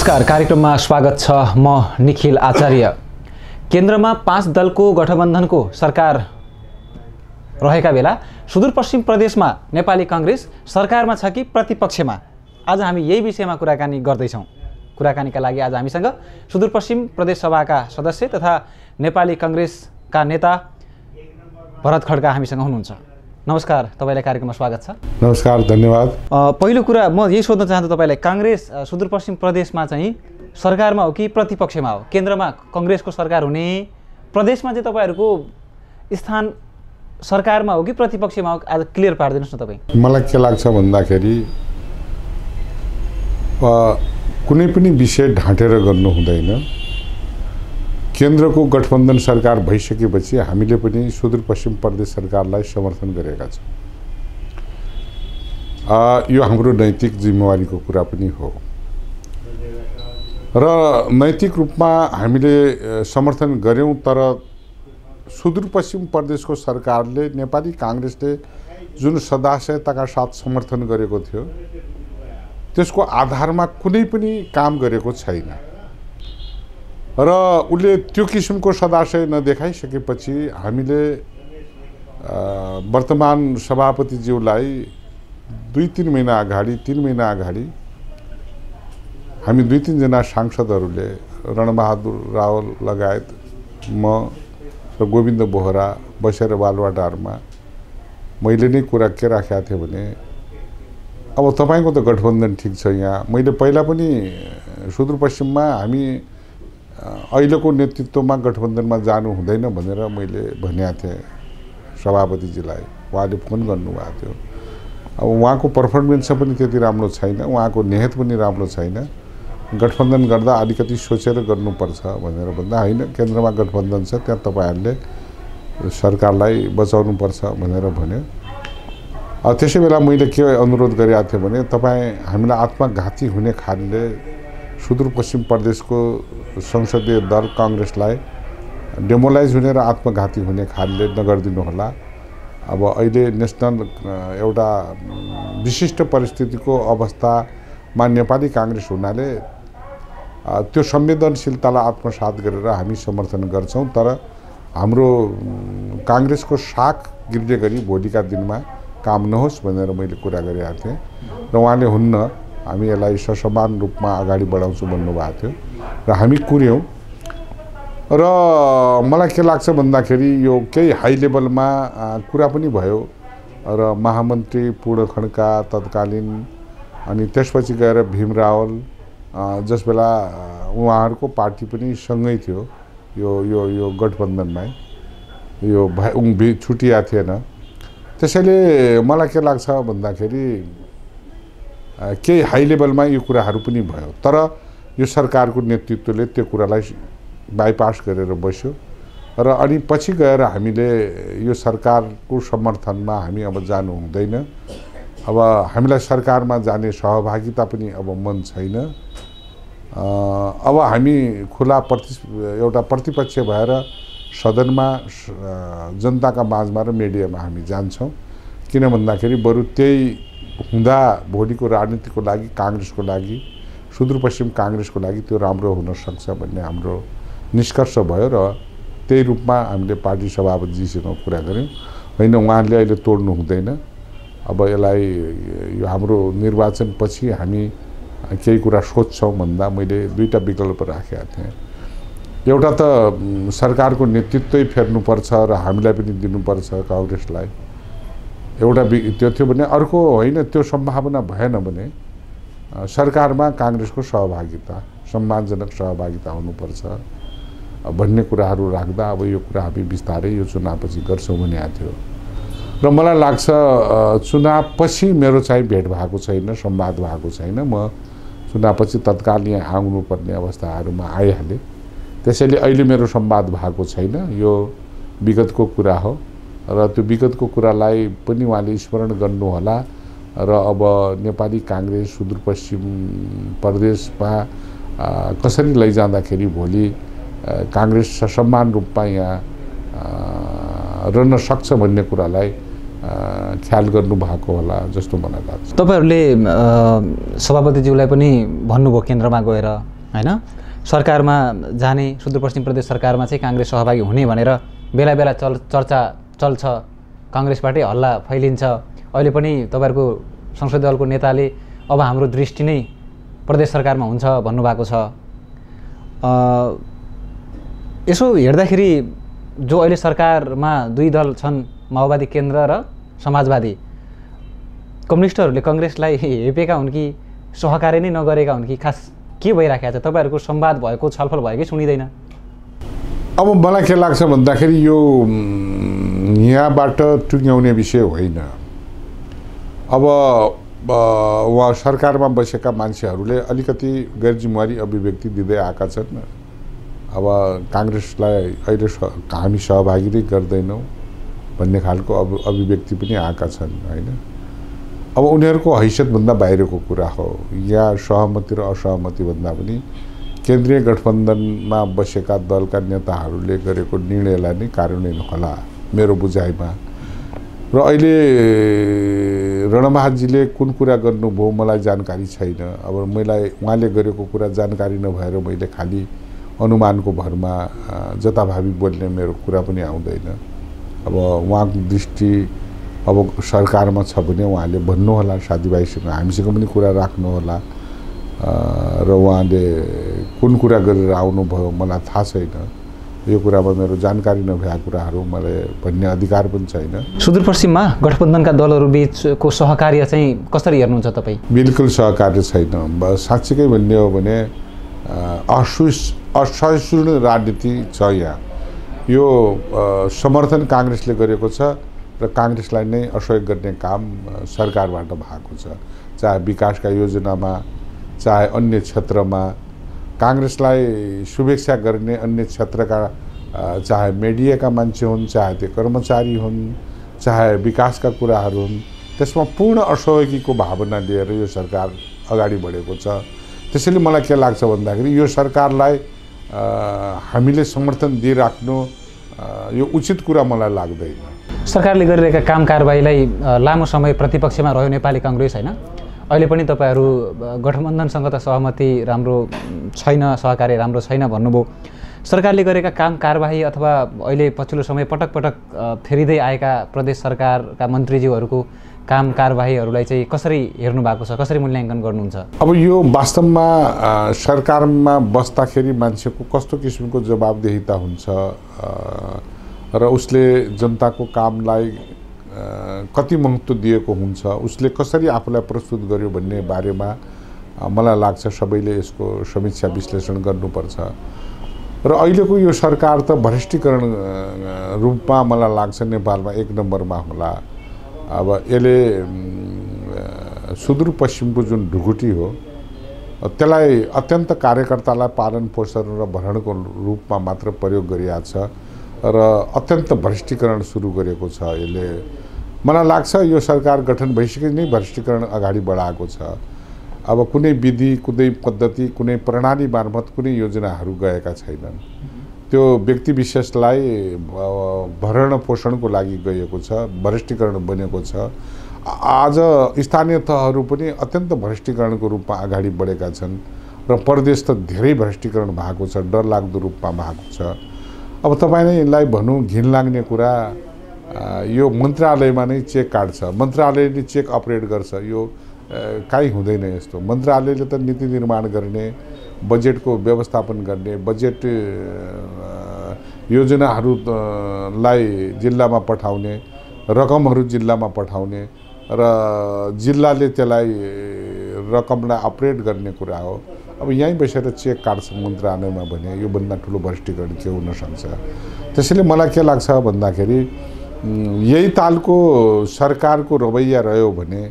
नमस्कार, कार्यक्रममा स्वागत छ। म निखिल आचार्य। केन्द्रमा 5 दलको गठबन्धनको सरकार रहेका बेला सुदूरपश्चिम प्रदेशमा नेपाली कांग्रेस सरकारमा छ कि प्रतिपक्षमा? आज हामी यही विषयमा कुराकानी गर्दैछौँ। कुराकानीका लागि आज हामीसँग सुदूरपश्चिम प्रदेश सभाका सदस्य तथा नेपाली कांग्रेसका नेता भरत खड्का हामीसँग हुनुहुन्छ। नमस्कार, तपाईलाई कार्यक्रममा स्वागत छ। नमस्कार, धन्यवाद। पहिलो कुरा म यही सोध्न चाहन्छु तपाईलाई, कांग्रेस सुदूरपश्चिम प्रदेशमा चाहिँ सरकारमा हो कि प्रतिपक्षमा हो? केन्द्रमा कांग्रेसको सरकार हुने, प्रदेशमा चाहिँ तपाईहरुको स्थान सरकारमा हो कि प्रतिपक्षमा हो? आज क्लियर पार्दिनुस् न तपाई। मलाई के लाग्छ भन्दाखेरि कुनै पनि विषय ढाँटेर गर्नु हुँदैन। केन्द्रको गठबन्धन सरकार भइसकेपछि हामीले पनि सुदूरपश्चिम प्रदेश सरकारलाई समर्थन गरेका छौँ। यो हाम्रो नैतिक जिम्मेवारीको कुरा पनि हो र नैतिक रूपमा हामीले समर्थन गर्यौं। तर सुदूरपश्चिम प्रदेशको सरकारले नेपाली कांग्रेसले जुन सदाशयताका साथ समर्थन गरेको थियो त्यसको आधारमा कुनै पनि काम गरेको छैन र उले त्यो किसिमको सदाशय नदेखाइसकेपछि हामीले वर्तमान सभापतिज्यूलाई 2-3 महिना अगाडि 3 महिना अगाडि हामी 2-3 जना सांसदहरूले रणबहादुर रावल लगायत म र गोविन्द बोहरा बसेर बालुवाटारमा मैले नै कुरा के राखेका थिएँ भने अब तपाईको त गठबन्धन ठीक छ। यहाँ मैले पहिला पनि सुदूरपश्चिममा हामी अहिलेको नेतृत्वमा गठबन्धनमा जानु हुँदैन भनेर मैले भनेको थिएँ सभापतिजीलाई। उहाँले फोन गर्नुभएको थियो। अब उहाँको पर्फर्मेन्स पनि त्यति राम्रो छैन, उहाँको नियत पनि राम्रो छैन। गठबन्धन गर्दा अलिकति सोचेर गर्नुपर्छ भनेर भन्दा हैन, केन्द्रमा गठबन्धन छ, त्यहाँ तपाईहरुले सरकारलाई बचाउनुपर्छ भनेर भन्यो। त्यसै बेला मैले के अनुरोध गरेको थिएँ भने तपाई हामीलाई आत्मघाती हुने खालले सुदूरपश्चिम प्रदेशको संसदीय दल कांग्रेसलाई डेमोलाइज हुने र आत्मघाती हुने खालले नगरिदिनु होला। अब अहिले नेशनल एउटा विशिष्ट परिस्थितिको अवस्थामा नेपाली कांग्रेस हुनाले त्यो संवेदनशीलतालाई आत्मसात गरेर हामी समर्थन गर्छौं। तर हाम्रो कांग्रेसको शाख गिर्ने गरी भोलिका दिनमा काम नहोस् भनेर मैले कुरा गरेको थिएँ र उहाँले हुन्न, हामी यसलाई ससमान रूपमा अगाडि बढाउँछौँ भन्नुभएको थियो र हामी कुर्यौं। र मलाई के लाग्छ भन्दाखेरि यो केही हाई लेभलमा कुरा पनि भयो र महामन्त्री पूर्ण खड्का तत्कालीन अनि त्यसपछि गएर भीम रावल जस बेला उहाँहरूको पार्टी पनि सँगै थियो यो यो यो गठबन्धनमा, यो छुटिया थिएन। त्यसैले मलाई के लाग्छ भन्दाखेरि केही हाई लेभलमा यो कुराहरू पनि भयो। तर यो सरकारको नेतृत्वले त्यो कुरालाई बाइपास गरेर बस्यो र अनि पछि गएर हामीले यो सरकारको समर्थनमा हामी अब जानु हुँदैन। अब हामीलाई सरकारमा जाने सहभागिता पनि अब मन छैन। अब हामी खुला एउटा प्रतिपक्ष भएर सदनमा जनताका माझमा र मिडियामा हामी जान्छौँ। किन भन्दाखेरि बरु त्यही हुँदा भोलिको राजनीतिको लागि, कांग्रेसको लागि, सुदूरपश्चिम कांग्रेसको लागि त्यो राम्रो हुन सक्छ भन्ने हाम्रो निष्कर्ष भयो र त्यही रूपमा हामीले पार्टी सभापतिजीसँग कुरा गर्यौं। हैन, उहाँले अहिले तोड्नु हुँदैन। अब यसलाई यो हाम्रो निर्वाचनपछि हामी केही कुरा सोध्छौं भन्दा मैले दुईटा विकल्प राखेका थिएँ। एउटा त सरकारको नेतृत्वै फेर्नुपर्छ र हामीलाई पनि दिनुपर्छ कांग्रेसलाई, एउटा त्यो थियो भने। अर्को होइन, त्यो सम्भावना भएन भने सरकारमा कांग्रेसको सहभागिता, सम्मानजनक सहभागिता हुनुपर्छ भन्ने कुराहरू राख्दा अब यो कुरा हामी बिस्तारै यो चुनावपछि गर्छौँ भनेको थियो। र मलाई लाग्छ चुनावपछि मेरो चाहिँ भेट भएको छैन, संवाद भएको छैन। म चुनावपछि तत्काल यहाँ आउनुपर्ने अवस्थाहरूमा आइहालेँ। त्यसैले अहिले मेरो संवाद भएको छैन। यो विगतको कुरा हो र त्यो विगतको कुरालाई पनि उहाँले स्मरण गर्नुहोला र अब नेपाली कांग्रेस सुदूरपश्चिम प्रदेशमा कसरी लैजाँदाखेरि भोलि कांग्रेस ससम्मान रूपमा यहाँ रहन सक्छ भन्ने कुरालाई ख्याल गर्नु भएको होला जस्तो मलाई लाग्छ। तपाईहरुले सभापतिज्यूलाई पनि भन्नुभयो केन्द्रमा गएर हैन सरकारमा जाने सुदूरपश्चिम प्रदेश सरकारमा चाहिँ काङ्ग्रेस सहभागी हुने भनेर बेला बेला चर्चा चल्छ काङ्ग्रेसबाटै हल्ला फैलिन्छ अहिले पनि तपाईहरुको संसदीय दलको नेताले अब हाम्रो दृष्टि नै प्रदेश सरकारमा हुन्छ भन्नुभएको छ यसो हेर्दाखेरि जो अहिले सरकारमा दुई दल छन् माओवादी केन्द्र र समाजवादी कम्युनिस्टहरूले काङ्ग्रेसलाई हेपेका हुन् कि सहकार्य नै नगरेका हुन् कि खास के भइराखेको छ तपाईहरुको संवाद भएको छलफल भएकै सुनिदैन अब मलाई के लाग्छ भन्दाखेरि यो यहाँबाट टुङ्ग्याउने विषय होइन अब वहाँ सरकारमा बसेका मान्छेहरूले अलिकति गैरजिम्मेवारी अभिव्यक्ति दिँदै आएका छन् अब काङ्ग्रेसलाई अहिले हामी सहभागी नै गर्दैनौँ भन्ने खालको अभिव्यक्ति पनि आएका छन् हैन अब उनीहरूको हैसियतभन्दा बाहिरको कुरा हो यहाँ सहमति र असहमति भन्दा पनि केन्द्रीय गठबन्धनमा बसेका दलका नेताहरूले गरेको निर्णयलाई नै कार्यान्वयन होला मेरो बुझाइमा र अहिले रणबहादुरजीले कुन कुरा गर्नुभयो मलाई जानकारी छैन अब मलाई उहाँले गरेको कुरा जानकारी नभएर मैले खाली अनुमानको भरमा जताभावी बोल्ने मेरो कुरा पनि आउँदैन अब उहाँको दृष्टि अब सरकारमा छ भने उहाँले भन्नु होला साथीभाइसँग हामीसँग पनि कुरा राख्नु होला र उहाँले कुन कुरा गरेर आउनुभयो मलाई थाहा छैन यो कुरामा मेरो जानकारी नभएको कुराहरू मलाई भन्ने अधिकार पनि छैन सुदूरपश्चिममा गठबन्धनका दलहरू बीचको सहकार्य चाहिँ कसरी हेर्नुहुन्छ तपाईँ बिल्कुल सहकार्य छैन साँच्चीकै भन्ने हो भने असहिष्णु राजनीति छ यहाँ यो समर्थन काङ्ग्रेसले गरेको छ र काङ्ग्रेसलाई नै असहयोग गर्ने काम सरकारबाट भएको छ चाहे विकासका योजनामा चाहे अन्य क्षेत्रमा काङ्ग्रेसलाई शुभेच्छा गर्ने अन्य क्षेत्रका चाहे मिडियाका मान्छे हुन् चाहे त्यो कर्मचारी हुन् चाहे विकासका कुराहरू हुन् त्यसमा पूर्ण असहयोगीको भावना लिएर यो सरकार अगाडि बढेको छ त्यसैले मलाई के लाग्छ भन्दाखेरि यो सरकारलाई हामीले समर्थन दिइराख्नु यो उचित कुरा मलाई लाग्दैन सरकारले गरिरहेका काम कारबाहीलाई लामो समय प्रतिपक्षमा रह्यो नेपाली काङ्ग्रेस हैन अहिले पनि तपाईहरु गठबन्धनसँग त सहमति राम्रो छैन सहकार्य राम्रो छैन भन्नुभयो सरकारले गरेका काम कारबाही अथवा अहिले पछिल्लो समय पटक पटक फेरिदै आएका प्रदेश सरकारका मन्त्रीज्यूहरूको काम कारबाहीहरूलाई चाहिँ कसरी हेर्नु भएको छ कसरी मूल्याङ्कन गर्नुहुन्छ अब यो वास्तवमा सरकारमा बस्दाखेरि मान्छेको कस्तो किसिमको जवाबदेहिता हुन्छ र उसले जनताको कामलाई कति महत्त्व दिएको हुन्छ उसले कसरी आफूलाई प्रस्तुत गर्यो भन्ने बारेमा मलाई लाग्छ सबैले यसको समीक्षा विश्लेषण गर्नुपर्छ र अहिलेको यो सरकार त भ्रष्टीकरण रूपमा मलाई लाग्छ नेपालमा एक नम्बरमा होला अब यसले सुदूरपश्चिमको जुन ढुकुटी हो त्यसलाई अत्यन्त कार्यकर्तालाई पालन पोषण र भरणको रूपमा मात्र प्रयोग गरिएको छ र अत्यन्त भ्रष्टीकरण सुरु गरेको छ यसले मलाई लाग्छ यो सरकार गठन भइसके नै भ्रष्टीकरण अगाडि बढाएको छ अब कुनै विधि कुनै पद्धति कुनै प्रणाली मार्फत कुनै योजनाहरू गएका छैनन् त्यो व्यक्ति विशेषलाई भरण पोषणको लागि गएको छ भ्रष्टीकरण बनेको छ आज स्थानीय तहहरू पनि अत्यन्त भ्रष्टीकरणको रूपमा अगाडि बढेका छन् र प्रदेश त धेरै भ्रष्टीकरण भएको छ डरलाग्दो रूपमा भएको छ अब तपाईलाई भनौँ घिन लाग्ने कुरा यो मन्त्रालयमा नै चेक काट्छ मन्त्रालयले चेक अपरेट गर्छ यो काहीँ हुँदैन यस्तो मन्त्रालयले त नीति निर्माण गर्ने बजेटको व्यवस्थापन गर्ने बजेट योजनाहरूलाई जिल्लामा पठाउने रकमहरू जिल्लामा पठाउने र जिल्लाले त्यसलाई रकमलाई अपरेट गर्ने कुरा हो अब यहीँ बसेर चेक काट्छ मन्त्रालयमा भने यो भन्दा ठुलो भ्रष्टीकरण के हुन सक्छ त्यसैले मलाई के लाग्छ भन्दाखेरि यही तालको सरकारको रवैया रह्यो भने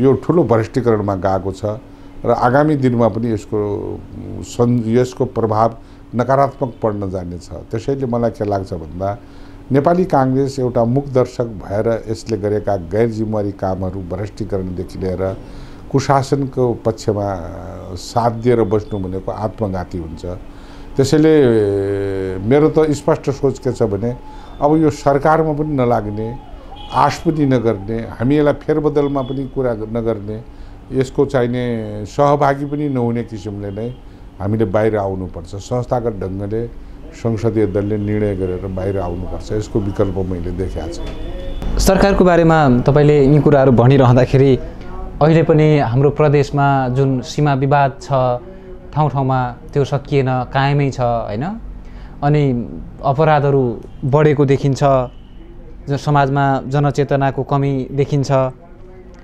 यो ठुलो भ्रष्टीकरणमा गएको छ र आगामी दिनमा पनि यसको प्रभाव नकारात्मक पर्न जानेछ त्यसैले मलाई के लाग्छ भन्दा नेपाली काङ्ग्रेस एउटा मुखदर्शक भएर यसले गरेका गैर जिम्मेवारी कामहरू भ्रष्टीकरणदेखि लिएर कुशासनको पक्षमा साथ दिएर बस्नु भनेको आत्मघाती हुन्छ त्यसैले मेरो त स्पष्ट सोच के छ भने अब यो सरकारमा पनि नलाग्ने आश पनि नगर्ने हामी यसलाई फेरबदलमा पनि कुरा नगर्ने यसको चाहिने सहभागी पनि नहुने किसिमले नै हामीले बाहिर आउनुपर्छ। संस्थागत ढङ्गले संसदीय दलले निर्णय गरेर बाहिर आउनुपर्छ। यसको विकल्प मैले देखेको छु। सरकारको बारेमा तपाईले यी कुराहरू भनिरहँदाखेरि अहिले पनि हाम्रो प्रदेशमा जुन सीमा विवाद छ ठाउँ ठाउँमा त्यो सकिएन, कायमै छ हैन। अनि अपराधहरू बढेको देखिन्छ, समाजमा जनचेतनाको कमी देखिन्छ।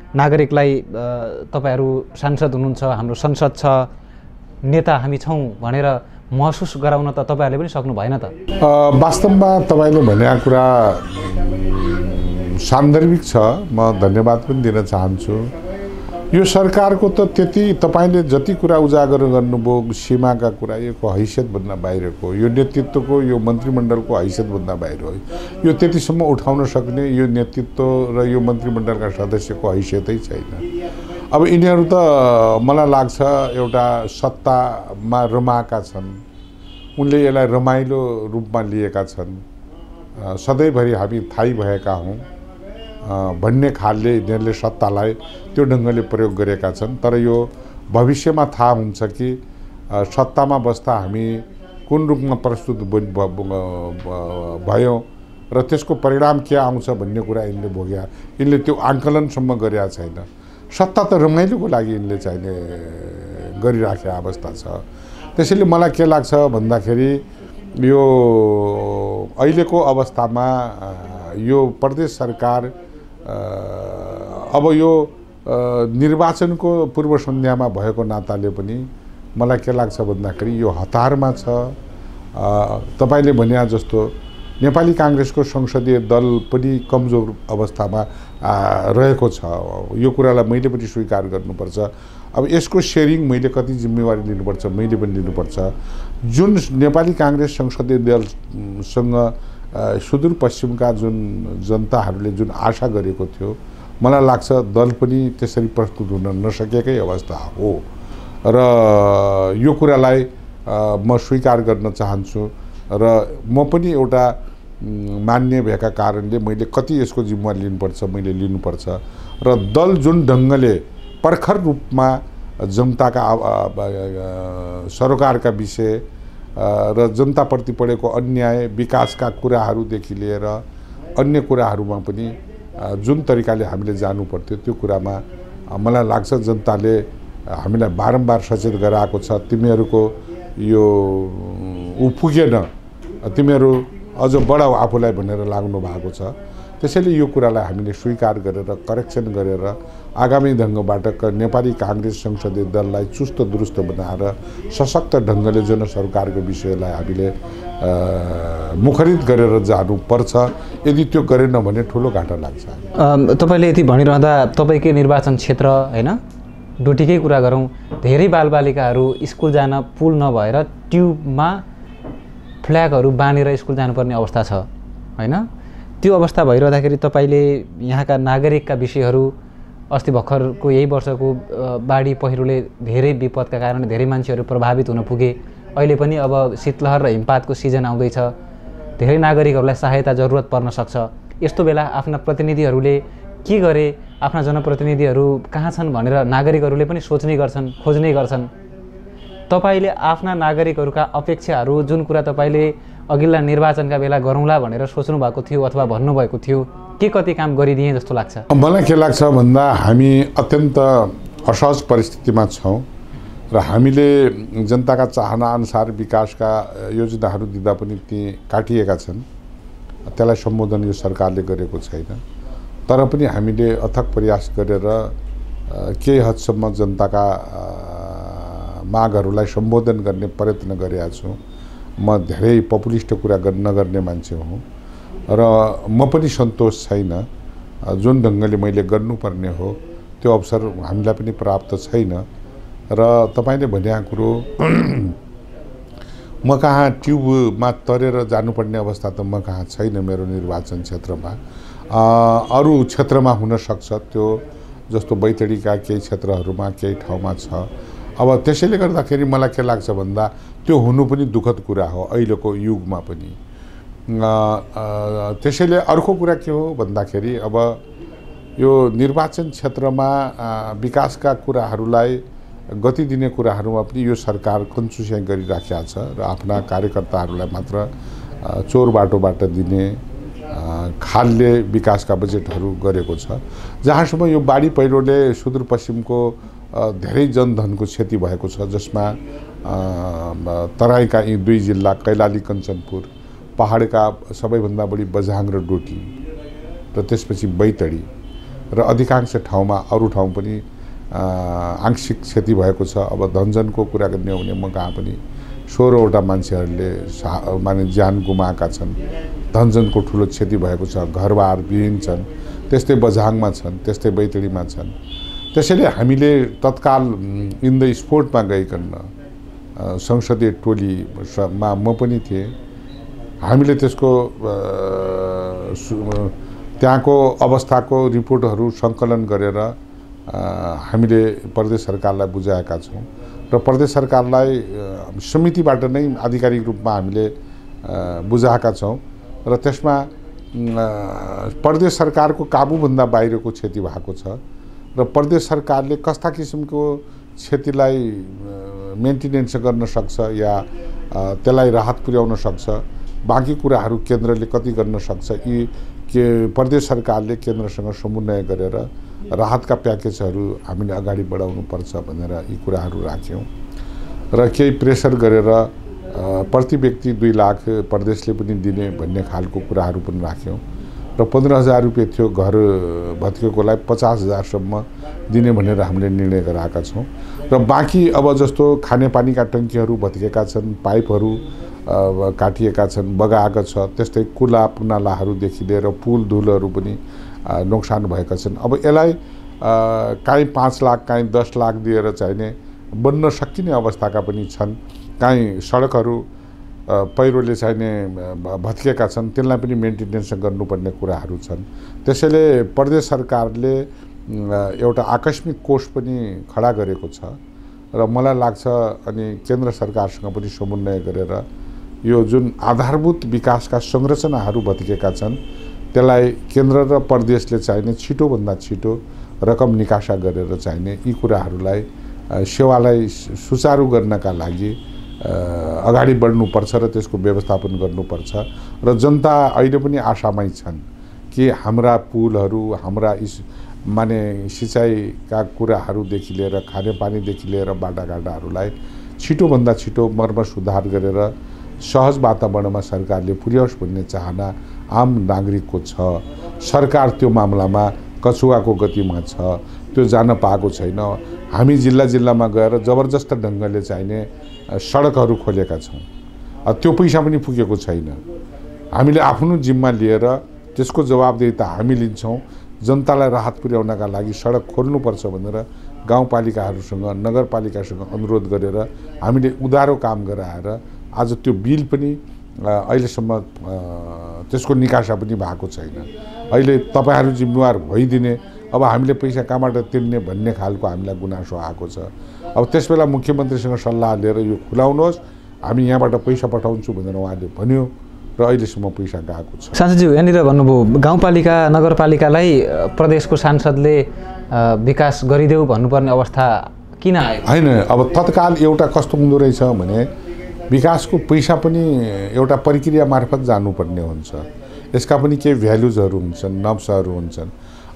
नागरिकलाई तपाईहरू सांसद हुनुहुन्छ, हाम्रो संसद छ, नेता हामी छौँ भनेर महसुस गराउन त तपाईहरूले पनि सक्नु भएन त? वास्तवमा तपाईँले भनेको कुरा सान्दर्भिक छ। म धन्यवाद पनि दिन चाहन्छु। यो सरकारको त त्यति तपाईँले जति कुरा उजागर गर्नुभयो सीमाका कुरा, यो हैसियतभन्दा बाहिरको, यो नेतृत्वको, यो मन्त्रीमण्डलको हैसियतभन्दा बाहिर हो। यो त्यतिसम्म उठाउन सक्ने यो नेतृत्व र यो मन्त्रीमण्डलका सदस्यको हैसियतै छैन। अब यिनीहरू त मलाई लाग्छ एउटा सत्तामा रमाएका छन्, उनले यसलाई रमाइलो रूपमा लिएका छन्। सधैँभरि हामी थाहै भएका हौँ भन्ने खालले यिनीहरूले सत्तालाई त्यो ढङ्गले प्रयोग गरेका छन्। तर यो भविष्यमा थाहा हुन्छ कि सत्तामा बस्दा हामी कुन रूपमा प्रस्तुत भयौँ र त्यसको परिणाम के आउँछ भन्ने कुरा यिनले भोग्या, यिनले त्यो आङ्कलनसम्म गरेका छैन। सत्ता त रमाइलोको लागि यिनले चाहिने गरिराखेको अवस्था छ। त्यसैले मलाई के लाग्छ भन्दाखेरि यो अहिलेको अवस्थामा यो प्रदेश सरकार अब यो निर्वाचनको पूर्व सन्ध्यामा भएको नाताले पनि मलाई के लाग्छ भन्दाखेरि यो हतारमा छ। तपाईले भने जस्तो नेपाली कांग्रेसको संसदीय दल पनि कमजोर अवस्थामा रहेको छ। यो कुरालाई मैले पनि स्वीकार गर्नुपर्छ। अब यसको शेयरिङ मैले कति जिम्मेवारी लिनुपर्छ, मैले पनि लिनुपर्छ। जुन नेपाली कांग्रेस संसदीय दलसँग सुदूरपश्चिमका जुन जनताहरूले जुन आशा गरेको थियो, मलाई लाग्छ दल पनि त्यसरी प्रस्तुत हुन नसकेकै अवस्था हो र यो कुरालाई म स्वीकार गर्न चाहन्छु र म पनि एउटा मान्य भएका कारणले मैले कति यसको जिम्मेवारी लिनुपर्छ मैले लिनुपर्छ र दल जुन ढङ्गले प्रखर रूपमा जनताका सरकारका विषय र जनताप्रति परेको अन्याय, विकासका कुराहरूदेखि लिएर अन्य कुराहरूमा पनि जुन तरिकाले हामीले जानु पर्थ्यो त्यो कुरामा मलाई लाग्छ जनताले हामीलाई बारम्बार सचेत गराएको छ। तिमीहरूको यो पुगेन, तिमीहरू अझ बढाऊ आफूलाई भनेर लाग्नु भएको छ। त्यसैले यो कुरालाई हामीले स्वीकार गरेर करेक्सन गरेर आगामी ढङ्गबाट नेपाली कांग्रेस संसदीय दललाई चुस्त दुरुस्त बनाएर सशक्त ढङ्गले जनसरकारको विषयलाई हामीले मुखरित गरेर जानुपर्छ। यदि त्यो गरेन भने ठुलो घाटा लाग्छ। तपाईले यति भनिरहँदा तपाईकै निर्वाचन क्षेत्र हैन, डोटीकै कुरा गरौँ, धेरै बालबालिकाहरू स्कुल जान पुल नभएर ट्युबमा फ्ल्यागहरू बाँधेर स्कुल जानुपर्ने अवस्था छ हैन। त्यो अवस्था भइरहँदाखेरि तपाईले यहाँका नागरिकका विषयहरू, अस्ति भर्खरको यही वर्षको बाढी पहिरोले धेरै विपदका कारण धेरै मान्छेहरू प्रभावित हुन पुगे। अहिले पनि अब शीतलहर र हिमपातको सिजन आउँदैछ, धेरै नागरिकहरूलाई सहायता जरुरत पर्न सक्छ। यस्तो बेला आफ्ना प्रतिनिधिहरूले के गरे, आफ्ना जनप्रतिनिधिहरू कहाँ छन् भनेर नागरिकहरूले पनि सोच्ने गर्छन्, खोज्ने गर्छन्। तपाईले आफ्ना नागरिकहरूका अपेक्षाहरू, जुन कुरा तपाईले अघिल्ला निर्वाचनका बेला गरौँला भनेर सोच्नु भएको थियो अथवा भन्नुभएको थियो, के कति काम गरिदिए जस्तो लाग्छ? मलाई के लाग्छ भन्दा हामी अत्यन्त असहज परिस्थितिमा छौँ र हामीले जनताका चाहना अनुसार विकासका योजनाहरू दिँदा पनि ती काटिएका छन्। त्यसलाई सम्बोधन यो सरकारले गरेको छैन। तर पनि हामीले अथक प्रयास गरेर केही हदसम्म जनताका मागहरूलाई सम्बोधन गर्ने प्रयत्न गरेका छु। म धेरै पपुलिस्ट कुरा नगर्ने मान्छे हुँ र म पनि सन्तोष छैन। जुन ढङ्गले मैले गर्नुपर्ने हो त्यो अवसर हामीलाई पनि प्राप्त छैन र तपाईले भनेको कुरो म कहाँ ट्युबमा तरेर जानुपर्ने अवस्था त म कहाँ छैन मेरो निर्वाचन क्षेत्रमा। अरू क्षेत्रमा हुन सक्छ, त्यो जस्तो बैतडीका केही क्षेत्रहरूमा केही ठाउँमा छ। अब त्यसैले गर्दाखेरि मलाई के लाग्छ भन्दा त्यो हुनु पनि दुःखद कुरा हो अहिलेको युगमा पनि। त्यसैले अर्को कुरा के हो भन्दाखेरि अब यो निर्वाचन क्षेत्रमा विकासका कुराहरूलाई गति दिने कुराहरूमा पनि यो सरकार कन्चुस्याइ गरिराखेको छ र आफ्ना कार्यकर्ताहरूलाई मात्र चोर बाटोबाट दिने खालले विकासका बजेटहरू गरेको छ। जहाँसम्म यो बाढी पहिरोले सुदूरपश्चिमको धेरै जनधनको क्षति भएको छ, जसमा तराईका यी 2 जिल्ला कैलाली कञ्चनपुर, पहाडका सबैभन्दा बढी बझाङ र डोटी र त्यसपछि बैतडी र अधिकांश ठाउँमा अरू ठाउँ पनि आंशिक क्षति भएको छ। अब धनजनको कुरा गर्ने हो भने म कहाँ पनि 16वटा मान्छेहरूले माने ज्यान गुमाएका छन्। धनजनको ठुलो क्षति भएको छ, घरबार विहीन छन्। त्यस्तै बझाङमा छन्, त्यस्तै बैतडीमा छन्। त्यसैले हामीले तत्काल इन द स्पोर्टमा गइकन संसदीय टोलीमा म पनि थिएँ। हामीले त्यसको त्यहाँको अवस्थाको रिपोर्टहरू सङ्कलन गरेर हामीले प्रदेश सरकारलाई बुझाएका छौँ र प्रदेश सरकारलाई समितिबाट नै आधिकारिक रूपमा हामीले बुझाएका छौँ र त्यसमा प्रदेश सरकारको काबुभन्दा बाहिरको क्षति भएको छ र प्रदेश सरकारले कस्ता किसिमको क्षतिलाई मेन्टेनेन्स गर्न सक्छ या त्यसलाई राहत पुर्याउन सक्छ, बाँकी कुराहरू केन्द्रले कति गर्न सक्छ, यी के प्रदेश सरकारले केन्द्रसँग समन्वय गरेर राहतका प्याकेजहरू हामीले अगाडि बढाउनुपर्छ भनेर यी कुराहरू राख्यौँ र केही प्रेसर गरेर प्रति व्यक्ति 2 लाख प्रदेशले पनि दिने भन्ने खालको कुराहरू पनि राख्यौँ र 15,000 रुपियाँ थियो घर भत्केकोलाई 50,000सम्म दिने भनेर हामीले निर्णय गराएका छौँ र बाँकी अब जस्तो खानेपानीका टङ्कीहरू भत्केका छन्, पाइपहरू काटिएका छन्, बगाएको छ, त्यस्तै कुला पुनालाहरूदेखि लिएर पुल धुलहरू पनि नोक्सान भएका छन्। अब यसलाई काहीँ 5 लाख काहीँ 10 लाख दिएर चाहिने बन्न सकिने अवस्थाका पनि छन्। काहीँ सडकहरू पहिरोले चाहिने भत्केका छन्, त्यसलाई पनि मेन्टेनेन्स गर्नुपर्ने कुराहरू छन्। त्यसैले प्रदेश सरकारले एउटा आकस्मिक कोष पनि खडा गरेको छ र मलाई लाग्छ अनि केन्द्र सरकारसँग पनि समन्वय गरेर यो जुन आधारभूत विकासका संरचनाहरू भत्केका छन् त्यसलाई केन्द्र र प्रदेशले चाहिने छिटोभन्दा छिटो रकम निकासा गरेर चाहिने यी कुराहरूलाई सेवालाई सुचारू गर्नका लागि अगाडि बढ्नुपर्छ र त्यसको व्यवस्थापन गर्नुपर्छ र जनता अहिले पनि आशामै छन् कि हाम्रा पुलहरू, हाम्रा माने सिँचाइका कुराहरूदेखि लिएर खानेपानीदेखि लिएर बाटाघाटाहरूलाई छिटोभन्दा छिटो मर्म सुधार गरेर सहज वातावरणमा सरकारले पुर्याओस् भन्ने चाहना आम नागरिकको छ। सरकार त्यो मामलामा कछुवाको गतिमा छ, त्यो जान पाएको छैन। हामी जिल्ला जिल्लामा गएर जबरजस्त ढङ्गले चाहिने सडकहरू खोलेका छौँ, त्यो पैसा पनि पुगेको छैन। हामीले आफ्नो जिम्मा लिएर त्यसको जवाबदेही हामी लिन्छौँ। जनतालाई राहत पुर्याउनका लागि सडक खोल्नुपर्छ भनेर गाउँपालिकाहरूसँग नगरपालिकासँग अनुरोध गरेर हामीले उधारो काम गराएर आज त्यो बिल पनि अहिलेसम्म त्यसको निकासा पनि भएको छैन। अहिले तपाईहरू जिम्मेवार भइदिने, अब हामीले पैसा कहाँबाट तिर्ने भन्ने खालको हामीलाई गुनासो आएको छ। अब त्यसबेला मुख्यमन्त्रीसँग सल्लाह लिएर यो खुलाउनुहोस्, हामी यहाँबाट पैसा पठाउँछु भनेर उहाँले भन्यो र अहिलेसम्म पैसा गएको छ। सांसदज्यू यहाँनिर भन्नुभयो गाउँपालिका नगरपालिकालाई प्रदेशको सांसदले विकास गरिदेऊ भन्नुपर्ने अवस्था किन आयो? होइन, अब तत्काल एउटा कस्तो हुँदो रहेछ भने विकासको पैसा पनि एउटा प्रक्रिया मार्फत जानुपर्ने हुन्छ। यसका पनि केही भ्यालुजहरू हुन्छन्, नब्सहरू हुन्छन्।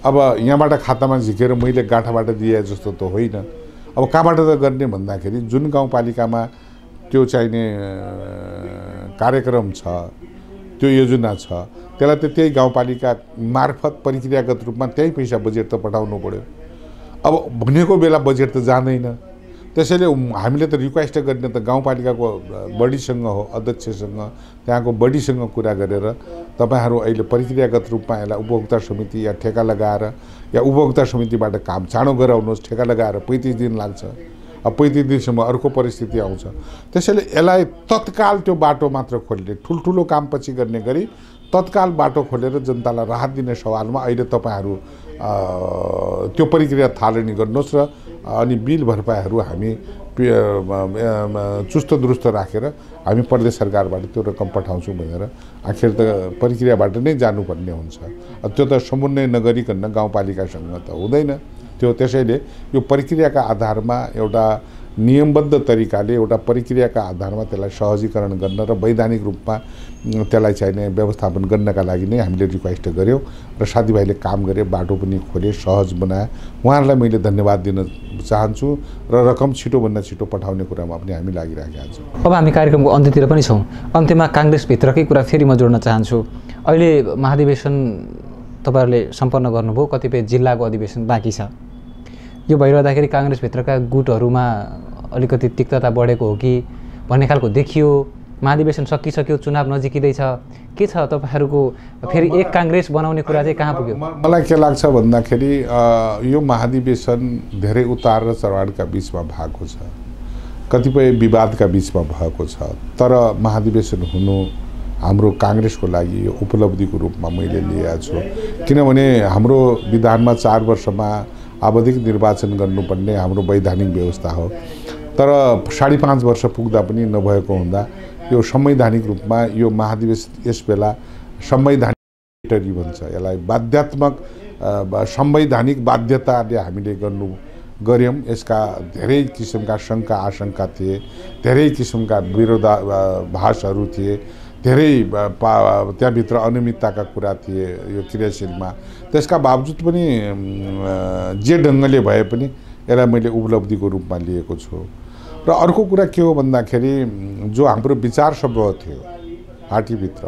अब यहाँबाट खातामा झिकेर मैले गाँठाबाट दिए जस्तो त होइन। अब कहाँबाट त गर्ने भन्दाखेरि जुन गाउँपालिकामा त्यो चाहिने कार्यक्रम छ, त्यो योजना छ, त्यसलाई त त्यही गाउँपालिका मार्फत प्रक्रियागत रूपमा त्यही पैसा बजेट त पठाउनु पर्यो। अब भनेको बेला बजेट त जाँदैन। त्यसैले हामीले त रिक्वेस्ट गर्ने त गाउँपालिकाको बडीसँग हो, अध्यक्षसँग, त्यहाँको बडीसँग कुरा गरेर तपाईहरू अहिले प्रक्रियागत रूपमा यसलाई उपभोक्ता समिति या ठेका लगाएर या उपभोक्ता समितिबाट काम चाँडो गराउनुहोस्। ठेका लगाएर 35 दिन लाग्छ। अब 35 दिनसम्म अर्को परिस्थिति आउँछ। त्यसैले यसलाई तत्काल त्यो बाटो मात्र खोल्ने, ठुल्ठुलो काम पछि गर्ने गरी तत्काल बाटो खोलेर जनतालाई राहत दिने सवालमा अहिले तपाईहरू त्यो प्रक्रिया थालनी गर्नुहोस् र अनि बिल भरपाईहरू हामी चुस्त दुरुस्त राखेर हामी प्रदेश सरकारबाट त्यो रकम पठाउँछौँ भनेर आखिर त प्रक्रियाबाट नै जानुपर्ने हुन्छ। त्यो त समन्वय नगरिकन गाउँपालिकासँग त हुँदैन। त्यो त्यसैले यो प्रक्रियाका आधारमा एउटा नियमबद्ध तरिकाले एउटा प्रक्रियाका आधारमा त्यसलाई सहजीकरण गर्न र वैधानिक रूपमा त्यसलाई चाहिने व्यवस्थापन गर्नका लागि नै हामीले रिक्वेस्ट गऱ्यौँ र साथीभाइले काम गरे, बाटो पनि खोले, सहज बनाए। उहाँहरूलाई मैले धन्यवाद दिन चाहन्छु र रकम छिटोभन्दा छिटो पठाउने कुरामा पनि हामी लागिरहेका छौँ। अब हामी कार्यक्रमको अन्त्यतिर पनि छौँ। अन्त्यमा काङ्ग्रेसभित्रकै कुरा फेरि म जोड्न चाहन्छु। अहिले महाधिवेशन तपाईँहरूले सम्पन्न गर्नुभयो, कतिपय जिल्लाको अधिवेशन बाँकी छ। यो भइरहँदाखेरि काङ्ग्रेसभित्रका गुटहरूमा अलिकति तिक्तता बढेको हो कि भन्ने खालको देखियो। महाधिवेशन सकिसक्यो, चुनाव नजिकिँदैछ, के छ तपाईँहरूको फेरि एक काङ्ग्रेस बनाउने कुरा चाहिँ कहाँ पुग्यो? मलाई के लाग्छ भन्दाखेरि यो महाधिवेशन धेरै उतार र चढावका बिचमा भएको छ, कतिपय विवादका बिचमा भएको छ। तर महाधिवेशन हुनु हाम्रो काङ्ग्रेसको लागि यो उपलब्धिको रूपमा मैले लिएको छु। किनभने हाम्रो विधानमा 4 वर्षमा आवधिक निर्वाचन गर्नुपर्ने हाम्रो वैधानिक व्यवस्था हो। तर 5.5 वर्ष पुग्दा पनि नभएको हुँदा यो संवैधानिक रूपमा यो महाधिवेशन यस बेला संवैधानिक भन्छ, यसलाई बाध्यात्मक संवैधानिक बाध्यताले हामीले गऱ्यौँ। यसका धेरै किसिमका शङ्का आशंका थिए, धेरै किसिमका विरोधाभासहरू थिए, धेरै त्यहाँभित्र अनियमितताका कुरा थिए यो क्रियाशीलमा। त्यसका बावजुद पनि जे ढङ्गले भए पनि यसलाई मैले उपलब्धिको रूपमा लिएको छु। र अर्को कुरा के हो भन्दाखेरि जो हाम्रो विचार समूह थियो पार्टीभित्र,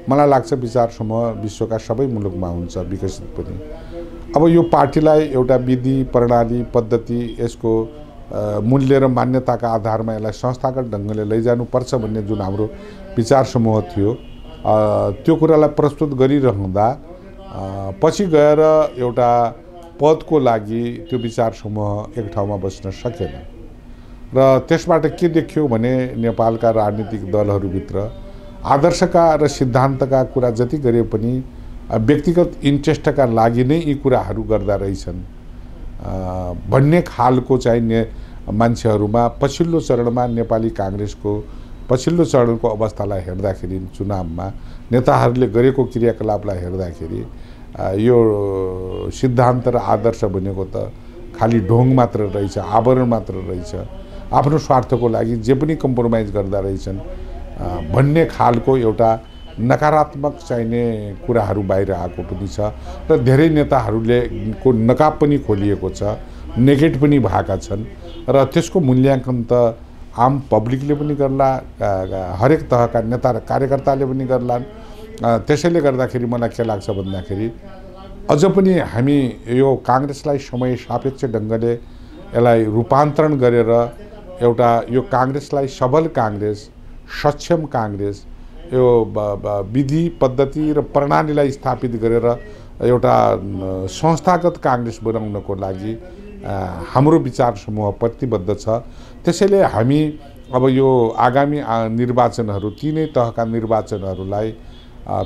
मलाई लाग्छ विचार समूह विश्वका सबै मुलुकमा हुन्छ, विकसित पनि। अब यो पार्टीलाई एउटा विधि प्रणाली पद्धति यसको मूल्य र मान्यताका आधारमा यसलाई संस्थागत ढङ्गले लैजानुपर्छ भन्ने जुन हाम्रो विचार समूह थियो, त्यो कुरालाई प्रस्तुत गरिरहँदा पछि गएर एउटा पदको लागि त्यो विचार समूह एक ठाउँमा बस्न सकेन। र त्यसबाट के देखियो भने नेपालका राजनीतिक दलहरूभित्र आदर्शका र सिद्धान्तका कुरा जति गरे पनि व्यक्तिगत इन्ट्रेस्टका लागि नै यी कुराहरू गर्दा रहेछन् भन्ने खालको चाहिँ मान्छेहरूमा पछिल्लो चरणमा नेपाली काङ्ग्रेसको पछिल्लो चरणको अवस्थालाई हेर्दाखेरि चुनावमा नेताहरूले गरेको क्रियाकलापलाई हेर्दाखेरि यो सिद्धान्त र आदर्श भनेको त खालि ढोङ मात्र रहेछ, आवरण मात्र रहेछ, आफ्नो स्वार्थको लागि जे पनि कम्प्रोमाइज गर्दा रहेछन् भन्ने खालको एउटा नकारात्मक चाहिने कुराहरू बाहिर आएको पनि छ। र धेरै नेताहरूले को नकाब पनि खोलिएको छ, नेगेट पनि भएका छन् र त्यसको मूल्याङ्कन त आम पब्लिकले पनि गर्ला, हरेक तहका नेता र कार्यकर्ताले पनि गर्लान्। त्यसैले गर्दाखेरि मलाई के लाग्छ भन्दाखेरि अझ पनि हामी यो काङ्ग्रेसलाई समय सापेक्ष ढङ्गले यसलाई रूपान्तरण गरेर एउटा यो काङ्ग्रेसलाई सबल काङ्ग्रेस, सक्षम काङ्ग्रेस, यो विधि पद्धति र प्रणालीलाई स्थापित गरेर एउटा संस्थागत काङ्ग्रेस बनाउनको लागि हाम्रो विचार समूह प्रतिबद्ध छ। त्यसैले हामी अब यो आगामी निर्वाचनहरू तीनै तहका निर्वाचनहरूलाई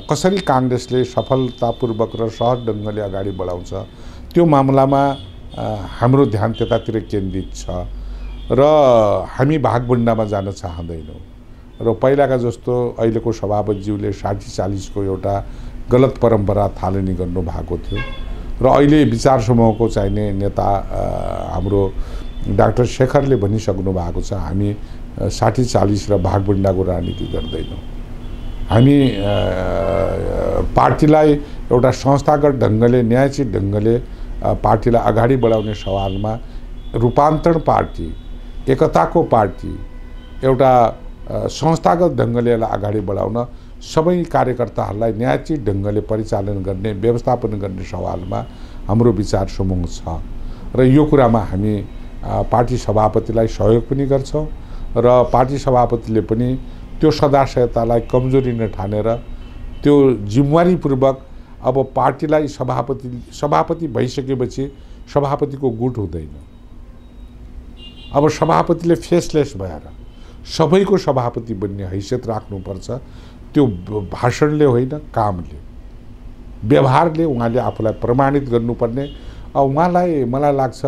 कसरी काङ्ग्रेसले सफलतापूर्वक र सहज ढङ्गले अगाडि बढाउँछ त्यो मामलामा हाम्रो ध्यान त्यतातिर केन्द्रित छ र हामी भागभण्डामा जान चाहँदैनौँ। र पहिलाका जस्तो अहिलेको सभापतिज्यूले 60-40 को एउटा गलत परम्परा थालनी गर्नुभएको थियो र अहिले विचार समूहको चाहिने नेता हाम्रो डाक्टर शेखरले भनिसक्नु भएको छ, हामी 60-40 र भागभण्डाको राजनीति गर्दैनौँ। हामी पार्टीलाई एउटा संस्थागत ढङ्गले न्यायोचित ढङ्गले पार्टीलाई अगाडि बढाउने सवालमा रूपान्तरण पार्टी, एकताको पार्टी, एउटा संस्थागत ढङ्गले यसलाई अगाडि बढाउन सबै कार्यकर्ताहरूलाई न्यायोचित ढङ्गले परिचालन गर्ने व्यवस्थापन गर्ने सवालमा हाम्रो विचार समूह छ र यो कुरामा हामी पार्टी सभापतिलाई सहयोग पनि गर्छौँ र पार्टी सभापतिले पनि त्यो सदाशयतालाई कमजोरी नठानेर त्यो जिम्मेवारीपूर्वक अब पार्टीलाई सभापति भइसकेपछि सभापतिको गुट हुँदैन। अब सभापतिले फेसलेस भएर सबैको सभापति बन्ने हैसियत राख्नुपर्छ। त्यो भाषणले होइन, कामले, व्यवहारले उहाँले आफूलाई प्रमाणित गर्नुपर्ने। उहाँलाई मलाई लाग्छ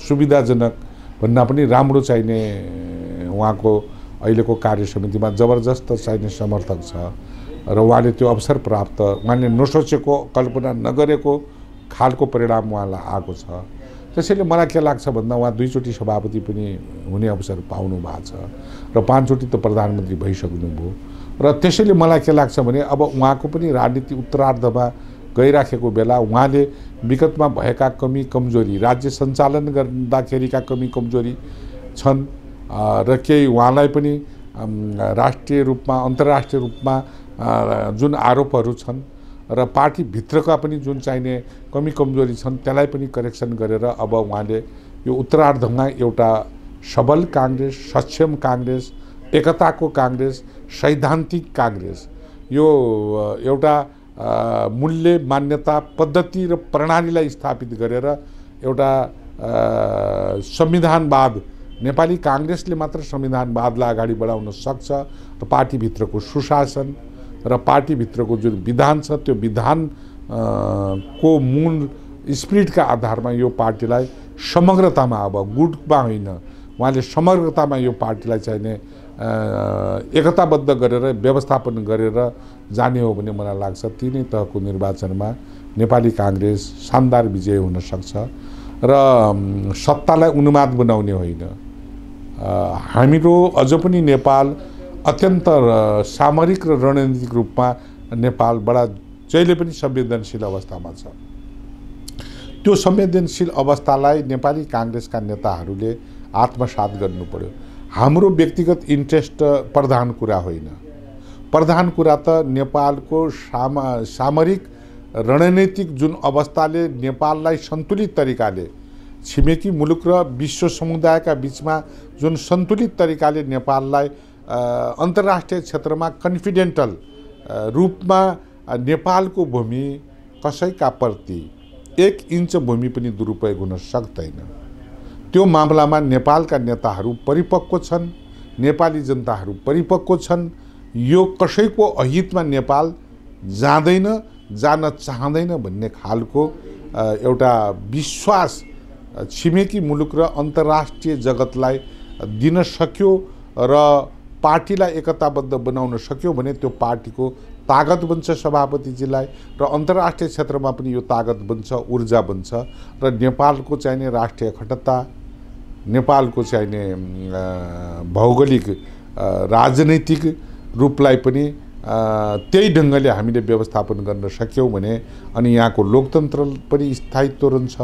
सुविधाजनक भन्न पनि राम्रो चाहिने उहाँको अहिलेको कार्य समितिमा जबरजस्त चाहिने समर्थक छ र उहाँले त्यो अवसर प्राप्त उहाँले नसोचेको कल्पना नगरेको खालको परिणाम उहाँलाई आएको छ। त्यसैले मलाई के लाग्छ भन्दा उहाँ 2 चोटि सभापति पनि हुने अवसर पाउनु भएको छ र 5 चोटि त प्रधानमन्त्री भइसक्नुभयो र त्यसैले मलाई के लाग्छ भने अब उहाँको पनि राजनीति उत्तरार्धमा गइराखेको बेला उहाँले विगतमा भएका कमी कमजोरी राज्य सञ्चालन गर्दाखेरिका कमी कमजोरी छन् र केही उहाँलाई पनि राष्ट्रिय रूपमा अन्तर्राष्ट्रिय रूपमा जुन आरोपहरू छन् र पार्टीभित्रका पनि जुन चाहिने कमी कमजोरी छन् त्यसलाई पनि करेक्सन गरेर अब उहाँले यो उत्तरार्धमा एउटा सबल काङ्ग्रेस, सक्षम काङ्ग्रेस, एकताको काङ्ग्रेस, सैद्धान्तिक काङ्ग्रेस, यो एउटा मूल्य मान्यता पद्धति र प्रणालीलाई स्थापित गरेर एउटा संविधानवाद नेपाली काङ्ग्रेसले मात्र संविधानवादलाई अगाडि बढाउन सक्छ र पार्टीभित्रको सुशासन र पार्टीभित्रको जुन विधान छ त्यो विधान को मूल स्पिरिटका आधारमा यो पार्टीलाई समग्रतामा अब गुटमा होइन उहाँले समग्रतामा यो पार्टीलाई चाहिने एकताबद्ध गरेर व्यवस्थापन गरेर जाने हो भने मलाई लाग्छ तीनै तहको निर्वाचनमा नेपाली काङ्ग्रेस शानदार विजय हुन सक्छ र सत्तालाई उन्माद बनाउने होइन। हाम्रो अझ पनि नेपाल अत्यन्त सामरिक र रणनीतिक रूपमा नेपाल बडा जहिले पनि संवेदनशील अवस्थामा छ। त्यो संवेदनशील अवस्थालाई नेपाली काङ्ग्रेसका नेताहरूले आत्मसात गर्नु पर्यो। हाम्रो व्यक्तिगत इन्ट्रेस्ट प्रधान कुरा होइन, प्रधान कुरा त नेपालको सामरिक रणनीतिक जुन अवस्थाले नेपाललाई सन्तुलित तरिकाले छिमेकी मुलुक र विश्व समुदायका बीचमा जुन सन्तुलित तरिकाले नेपाललाई अन्तर्राष्ट्रिय क्षेत्रमा कन्फिडेन्टल रूपमा नेपालको भूमि कसैका प्रति 1 इन्च भूमि पनि दुरुपयोग हुन सक्दैन। त्यो मामलामा नेपालका नेताहरू परिपक्व छन्, नेपाली जनताहरू परिपक्व छन्। यो कसैको अहितमा नेपाल जाँदैन, जान चाहँदैन भन्ने खालको एउटा विश्वास छिमेकी मुलुक र अन्तर्राष्ट्रिय जगतलाई दिन सक्यो र पार्टीलाई एकताबद्ध बनाउन सक्यो भने त्यो पार्टीको तागत बन्छ सभापतिजीलाई र अन्तर्राष्ट्रिय क्षेत्रमा पनि यो तागत बन्छ, ऊर्जा बन्छ र नेपालको चाहिने राष्ट्रिय अखण्डता, नेपालको चाहिने भौगोलिक राजनैतिक रूपलाई पनि त्यही ढङ्गले हामीले व्यवस्थापन गर्न सक्यौँ भने अनि यहाँको लोकतन्त्र पनि स्थायित्व रहन्छ,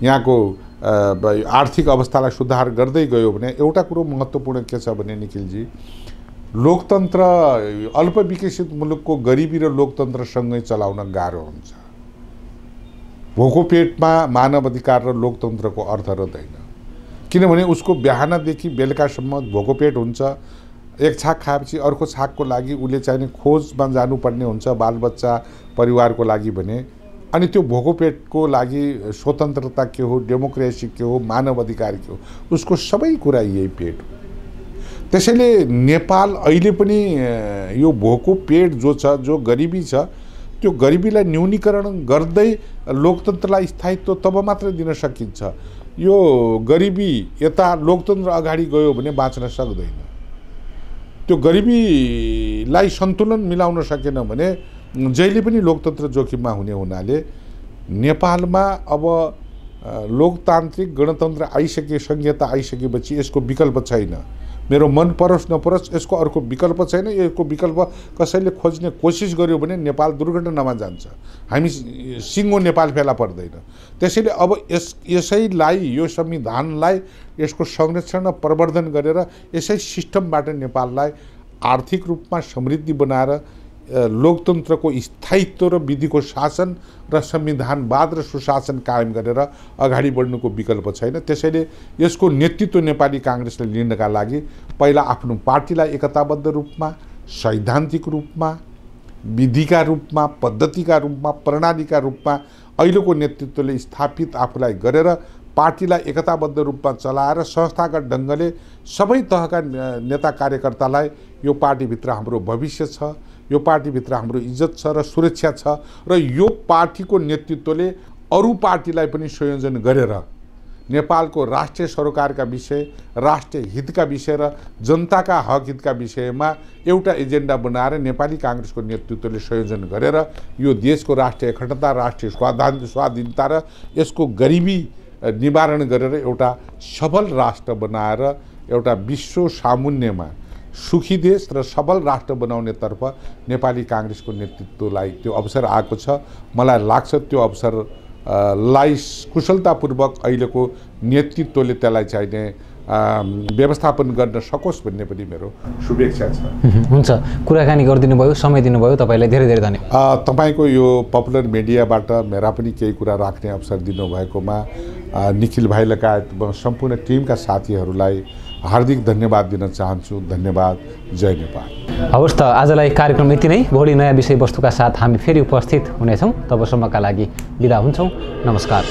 यहाँको आर्थिक अवस्थालाई सुधार गर्दै गयो भने एउटा कुरो महत्त्वपूर्ण के छ भने निखिलजी, लोकतन्त्र अल्पविकसित मुलुकको गरिबी र लोकतन्त्रसँगै चलाउन गाह्रो हुन्छ। भोको पेटमा मानव अधिकार र लोकतन्त्रको अर्थ रहँदैन, किनभने उसको बिहानदेखि बेलुकासम्म भोको पेट हुन्छ। एक छाक खाएपछि अर्को छाकको लागि उसले चाहिने खोजमा जानुपर्ने हुन्छ बालबच्चा परिवारको लागि भने, अनि त्यो भोको पेटको लागि स्वतन्त्रता के हो, डेमोक्रेसी के हो, मानव अधिकार के हो, उसको सबै कुरा यही पेट हो। त्यसैले नेपाल अहिले पनि यो भोको पेट जो छ, जो गरिबी छ, त्यो गरिबीलाई न्यूनीकरण गर्दै लोकतन्त्रलाई स्थायित्व तब मात्र दिन सकिन्छ। यो गरिबी यता लोकतन्त्र अगाडि गयो भने बाँच्न सक्दैन। त्यो गरिबीलाई सन्तुलन मिलाउन सकेन भने जहिले पनि लोकतन्त्र जोखिममा हुने हुनाले नेपालमा अब लोकतान्त्रिक गणतन्त्र आइसके, संहिता आइसकेपछि यसको विकल्प छैन। मेरो मन परोस् नपरोस् यसको अर्को विकल्प छैन। यसको विकल्प कसैले खोज्ने कोसिस गर्यो भने नेपाल दुर्घटनामा जान्छ, हामी सिङ्गो नेपाल फेला पर्दैन। त्यसैले अब यसैलाई, यो संविधानलाई, यसको संरक्षण र प्रवर्धन गरेर यसै सिस्टमबाट नेपाललाई आर्थिक रूपमा समृद्धि बनाएर लोकतन्त्रको स्थायित्व र विधिको शासन र संविधानवाद र सुशासन कायम गरेर अगाडि बढ्नुको विकल्प छैन। त्यसैले यसको नेतृत्व नेपाली काङ्ग्रेसले लिनका लागि पहिला आफ्नो पार्टीलाई एकताबद्ध रूपमा, सैद्धान्तिक रूपमा, विधिका रूपमा, पद्धतिका रूपमा, प्रणालीका रूपमा अहिलेको नेतृत्वले स्थापित आफूलाई गरेर पार्टीलाई एकताबद्ध रूपमा चलाएर संस्थागत ढङ्गले सबै तहका नेता कार्यकर्तालाई यो पार्टीभित्र हाम्रो भविष्य छ, यो पार्टीभित्र हाम्रो इज्जत छ र सुरक्षा छ र यो पार्टीको नेतृत्वले अरू पार्टीलाई पनि संयोजन गरेर नेपालको राष्ट्रिय सरोकारका विषय, राष्ट्रिय हितका विषय र जनताका हक हितका विषयमा एउटा एजेन्डा बनाएर नेपाली काङ्ग्रेसको नेतृत्वले संयोजन गरेर यो देशको राष्ट्रिय अखण्डता, राष्ट्रिय स्वाधीनता र यसको गरिबी निवारण गरेर एउटा सबल राष्ट्र बनाएर एउटा विश्व सामुन्यमा सुखी देश र सबल राष्ट्र बनाउनेतर्फ नेपाली काङ्ग्रेसको नेतृत्वलाई त्यो अवसर आएको छ। मलाई लाग्छ त्यो अवसर लाई कुशलतापूर्वक अहिलेको नेतृत्वले त्यसलाई चाहिने व्यवस्थापन गर्न सकोस् भन्ने पनि मेरो शुभेच्छा छ। हुन्छ, कुराकानी गरिदिनु भयो, समय दिनुभयो, तपाईँलाई धेरै धेरै धन्यवाद। तपाईँको यो पपुलर मिडियाबाट मेरा पनि केही कुरा राख्ने अवसर दिनुभएकोमा निखिल भाइ लगायत सम्पूर्ण टिमका साथीहरूलाई हार्दिक धन्यवाद दिन चाहन्छु। धन्यवाद। जय नेपाल। हवस् त, आजलाई कार्यक्रम यति नै। भोलि नयाँ विषयवस्तुका साथ हामी फेरि उपस्थित हुनेछौँ। तबसम्मका लागि बिदा हुन्छौँ। नमस्कार।